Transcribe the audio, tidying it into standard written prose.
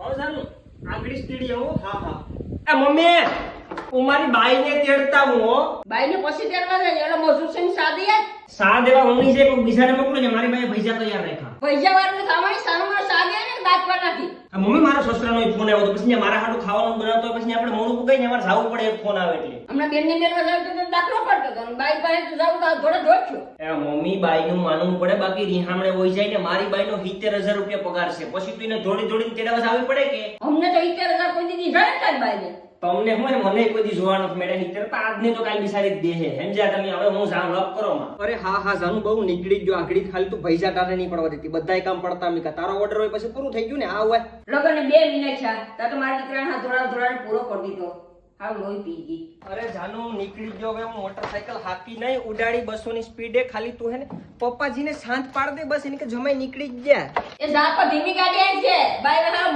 હવે જાનું આગળ સ્ટીડી આવું. હા એ મમ્મી હું મારી બાઈને તેડતા હું હો. બાઈને પછી તેડવા જાય એટલે મજૂર છે ને સાદી હે. સા દેવા હું નહીં જાય કોઈ બીજાને મોકલું ને મારી બાઈ પૈસા તૈયાર રાખ્યા. પૈસા વાળું સામાની સામાન સાદી હે ને દાંત પર નાખી. મમ્મી મારા સસરાનો એક ફોન આવ્યો તો પછી મારા હાડું ખાવાનું બનાવતો હોય પછી આપણે મોડું પુગાઈને અમારે જાવું પડે એક ફોન આવે એટલે. હમણાં બેનને મેળવા જાવ તો દાખલો પડતો હતો અને બાઈ પાસે તો જાવ તો થોડો જોઈ છું. એ મમ્મી બાઈનું માનવું પડે બાકી રીહામણે હોય જાય ને મારી બાઈનો 70,000 રૂપિયા પગાર છે પછી તું એને દોડીને તેડાવા આવી પડે કે અમને તો 70,000 કોઈ દીધી જાય ને તારી બાઈને. તમને હું મને કોઈ દી જોવાનો મેળે નીકળે તો આજને તો કાલ બિસારી જ દે છે સમજ્યા તમે હવે હું જાણ લપ કરો માં. અરે હા જાનું બહુ નીકળી ગયો આખડી ખાલી તું પૈસા તારે નહીં પડવા દેતી બધાય કામ પડતા મીકા તારો ઓર્ડર હોય પછી પૂરું થઈ ગયું ને આ હોય લગન 2 મિનિટ છે તા તો મારા દીકરાના ધોળાને પૂરો કરી દીધો. હાવ લોહી પી ગઈ. અરે જાનું નીકળી ગયો હવે મોટરસાઇકલ હાકી નહીં ઉડાડી 200 ની સ્પીડે ખાલી તું હે ને પપ્પાજીને શાંત પાડ દે બસ એને કે જમાઈ નીકળી જ ગયા. એ જા તો ધીમી ગાડી આવી છે બાઈ હા